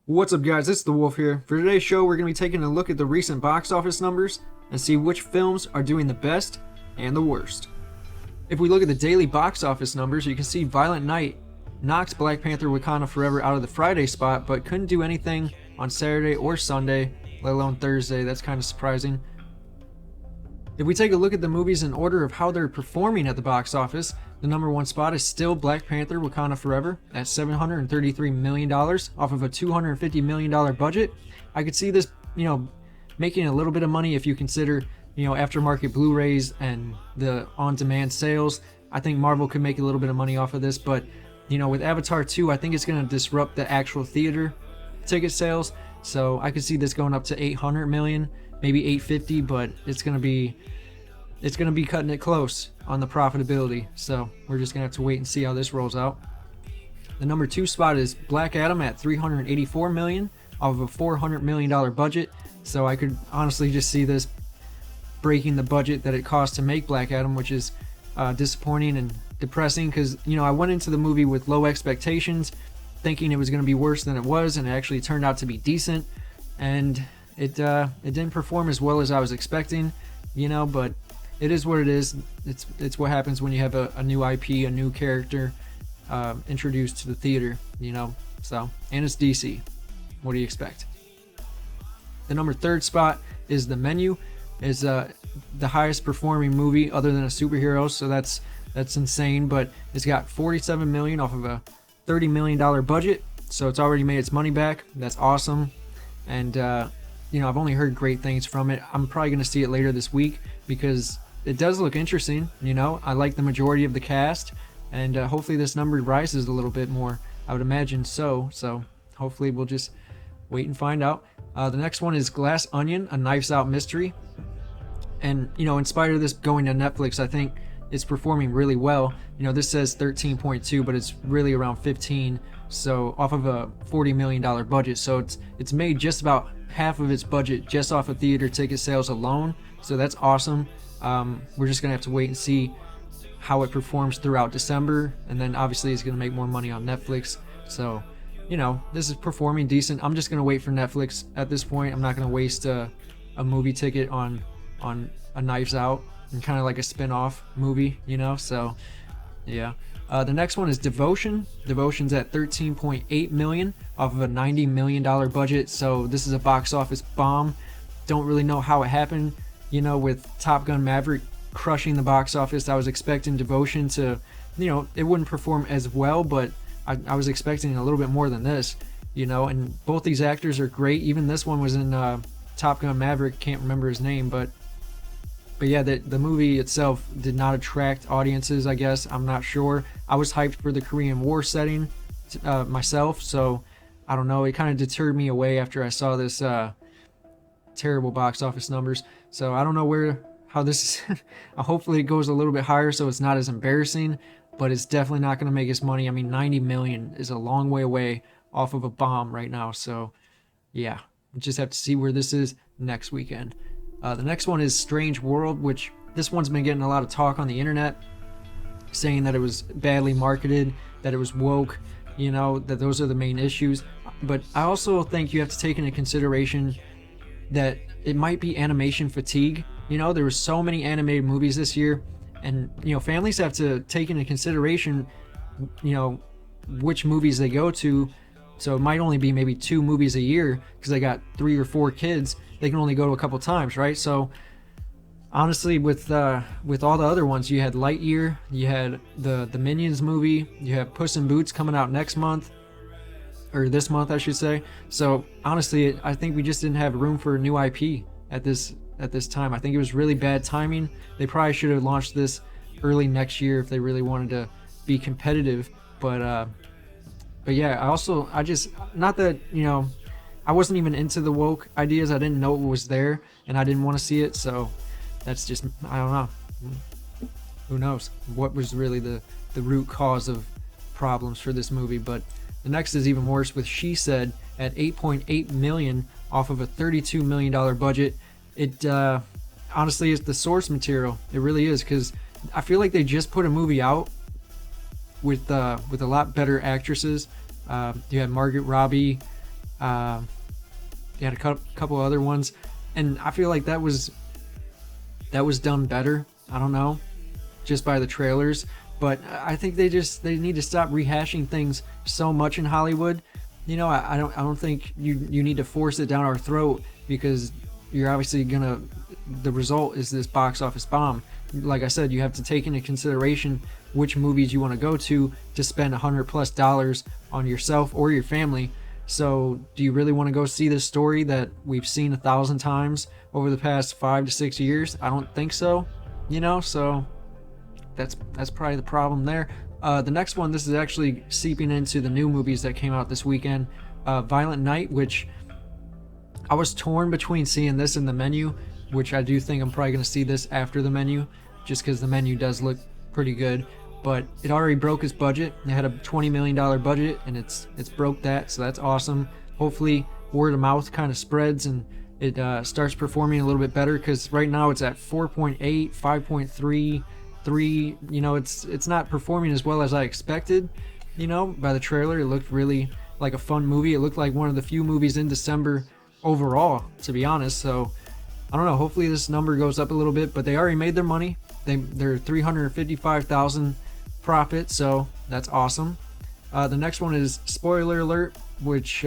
What's up, guys? It's the Wolf here. For today's show, we're going to be taking a look at the recent box office numbers and see which films are doing the best and the worst. If we look at the daily box office numbers, you can see Violent Night knocked Black Panther Wakanda Forever out of the Friday spot, but couldn't do anything on Saturday or Sunday, let alone Thursday. That's kind of surprising. If we take a look at the movies in order of how they're performing at the box office, the number one spot is still Black Panther Wakanda Forever at $733 million off of a $250 million budget. I could see this, making a little bit of money if you consider, aftermarket Blu-rays and the on-demand sales. I think Marvel could make a little bit of money off of this, but, with Avatar 2, I think it's going to disrupt the actual theater ticket sales. So I could see this going up to 800 million, maybe 850, but it's going to be cutting it close on the profitability. So we're just going to have to wait and see how this rolls out. The number two spot is Black Adam at 384 million off of a $400 million budget. So I could honestly just see this breaking the budget that it cost to make Black Adam, which is disappointing and depressing because, I went into the movie with low expectations, thinking it was going to be worse than it was, and it actually turned out to be decent. And it didn't perform as well as I was expecting, but it is what it is. It's what happens when you have a new IP, a new character introduced to the theater, So, and it's DC. What do you expect? The number third spot is The Menu. Is the highest performing movie other than a superhero, so that's insane. But it's got 47 million off of a $30 million budget, so it's already made its money back. That's awesome. And I've only heard great things from it. I'm probably going to see it later this week because it does look interesting. I like the majority of the cast, and hopefully this number rises a little bit more. I would imagine so. So hopefully we'll just wait and find out. The next one is Glass Onion, a Knives Out mystery. And, in spite of this going to Netflix, I think it's performing really well. This says 13.2, but it's really around 15. So off of a $40 million budget. So it's made just about half of its budget just off of theater ticket sales alone. So that's awesome. We're just going to have to wait and see how it performs throughout December. And then obviously it's going to make more money on Netflix. So, this is performing decent. I'm just going to wait for Netflix at this point. I'm not going to waste a movie ticket on a Knives Out and kind of like a spin-off movie, So, yeah. The next one is Devotion. Devotion's at 13.8 million off of a $90 million budget. So this is a box office bomb. Don't really know how it happened. With Top Gun Maverick crushing the box office, I was expecting Devotion to, it wouldn't perform as well, but I was expecting a little bit more than this, and both these actors are great. Even this one was in Top Gun Maverick. Can't remember his name, but yeah, the movie itself did not attract audiences, I guess. I'm not sure. I was hyped for the Korean War setting myself, so I don't know. It kind of deterred me away after I saw this terrible box office numbers. So I don't know how this is. Hopefully it goes a little bit higher so it's not as embarrassing, but it's definitely not going to make us money. I mean, 90 million is a long way away off of a bomb right now. So yeah, we just have to see where this is next weekend. The next one is Strange World, which this one's been getting a lot of talk on the internet, saying that it was badly marketed, that it was woke, that those are the main issues. But I also think you have to take into consideration that it might be animation fatigue. There were so many animated movies this year, and, families have to take into consideration, which movies they go to. So it might only be maybe 2 movies a year because they got 3 or 4 kids. They can only go to a couple times, right? So honestly, with all the other ones, you had Lightyear, you had the Minions movie, you have Puss in Boots coming out next month, or this month, I should say. So honestly, I think we just didn't have room for a new IP at this time. I think it was really bad timing. They probably should have launched this early next year if they really wanted to be competitive. But yeah, I just, not that, I wasn't even into the woke ideas. I didn't know it was there, and I didn't want to see it. So that's just, I don't know. Who knows what was really the root cause of problems for this movie. But the next is even worse with She Said at 8.8 million off of a $32 million budget. It honestly is the source material. It really is, because I feel like they just put a movie out with a lot better actresses. You had Margaret Robbie, They had a couple other ones, and I feel like that was done better. I don't know, just by the trailers. But I think they need to stop rehashing things so much in Hollywood. You know, I don't think you need to force it down our throat, because you're obviously gonna, the result is this box office bomb. Like I said, you have to take into consideration which movies you want to go to spend $100+ on yourself or your family. So do you really want to go see this story that we've seen 1,000 times over the past 5 to 6 years? I don't think so. You know, so that's probably the problem there. The next one, this is actually seeping into the new movies that came out this weekend. Violent Night, which I was torn between seeing this and The Menu, which I do think I'm probably going to see this after The Menu, just because The Menu does look pretty good. But it already broke its budget. It had a $20 million budget, and it's broke that, so that's awesome. Hopefully word of mouth kind of spreads and it starts performing a little bit better, because right now it's at 4.8, 5.3, 3. You know, it's not performing as well as I expected. You know, by the trailer, it looked really like a fun movie. It looked like one of the few movies in December overall, to be honest. So I don't know, hopefully this number goes up a little bit, but they already made their money. They're $355,000 profit, so that's awesome. The next one is Spoiler Alert, which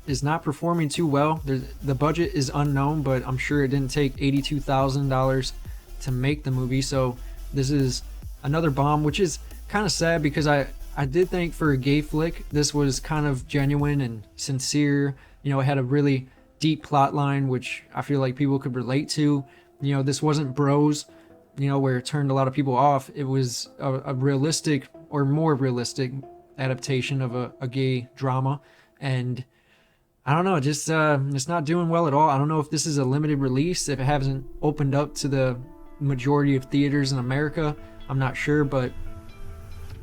is not performing too well. The budget is unknown, but I'm sure it didn't take $82,000 to make the movie, so this is another bomb, which is kind of sad, because I did think for a gay flick this was kind of genuine and sincere. You know, it had a really deep plot line which I feel like people could relate to. You know, this wasn't Bros, you know, where it turned a lot of people off. It was a realistic, or more realistic, adaptation of a gay drama, and I don't know, just it's not doing well at all. I don't know if this is a limited release, if it hasn't opened up to the majority of theaters in America. I'm not sure, but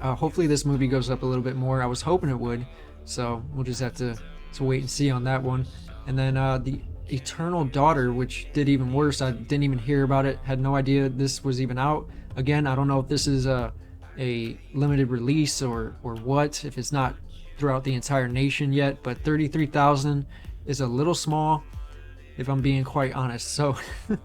hopefully this movie goes up a little bit more. I was hoping it would, so we'll just have to wait and see on that one. And then the Eternal Daughter, which did even worse. I didn't even hear about it, had no idea this was even out. Again, I don't know if this is a limited release or what, if it's not throughout the entire nation yet, but 33,000 is a little small, if I'm being quite honest. So we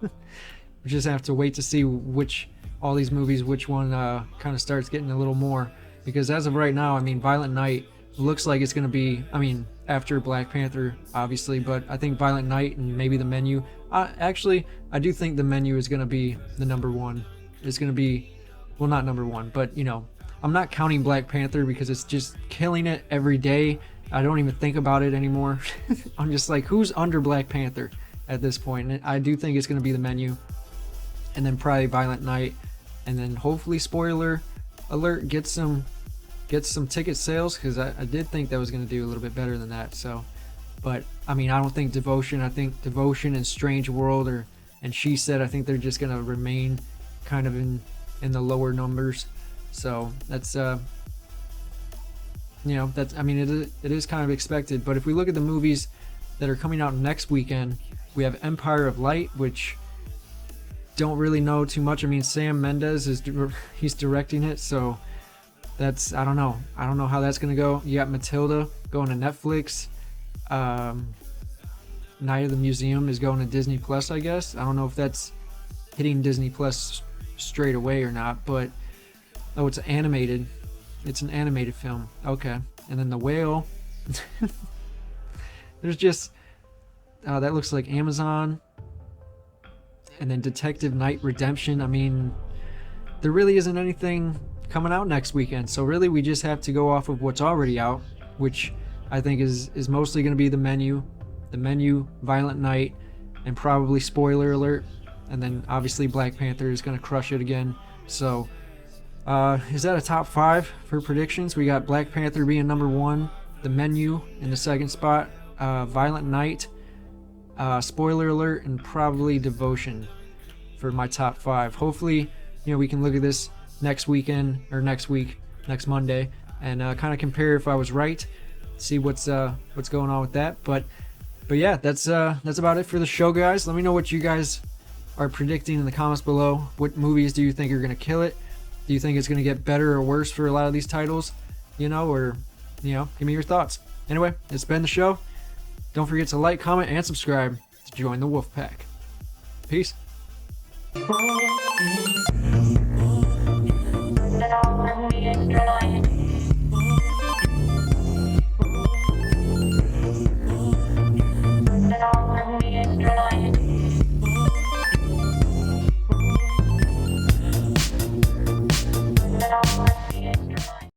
just have to wait to see which one kind of starts getting a little more, because as of right now, I mean, Violent Night looks like it's going to be, I mean, after Black Panther, obviously, but I think Violent Night and maybe The Menu. Actually, I do think The Menu is going to be the number one. It's going to be, well, not number one, but, you know, I'm not counting Black Panther because it's just killing it every day. I don't even think about it anymore. I'm just like, who's under Black Panther at this point? And I do think it's going to be The Menu, and then probably Violent Night, and then hopefully Spoiler Alert gets some ticket sales, because I did think that was going to do a little bit better than that. So, but I mean, I don't think Devotion. I think Devotion and Strange World and She Said, I think they're just going to remain kind of in the lower numbers. So that's you know, that's, I mean, it is kind of expected. But if we look at the movies that are coming out next weekend, we have Empire of Light, which don't really know too much. I mean, Sam Mendes he's directing it, so that's, I don't know how that's gonna go. You got Matilda going to Netflix. Night of the Museum is going to Disney Plus, I guess. I don't know if that's hitting Disney Plus straight away or not, but oh, it's animated. It's an animated film. Okay. And then The Whale. There's just that looks like Amazon. And then Detective Night Redemption. I mean, there really isn't anything coming out next weekend, so really we just have to go off of what's already out, which I think is mostly going to be The Menu, Violent Night, and probably Spoiler Alert, and then obviously Black Panther is going to crush it again. So is that a top 5 for predictions? We got Black Panther being number 1, The Menu in the second spot, Violent Night, Spoiler Alert, and probably Devotion for my top 5. Hopefully, you know, we can look at this next weekend, or next Monday, and kind of compare if I was right, see what's going on with that. But yeah, that's about it for the show, guys. Let me know what you guys are predicting in the comments below. What movies do you think are going to kill it? Do you think it's going to get better or worse for a lot of these titles? You know, or, you know, give me your thoughts. Anyway, it's been the show. Don't forget to like, comment, and subscribe to join the Wolf Pack. Peace. Thank you.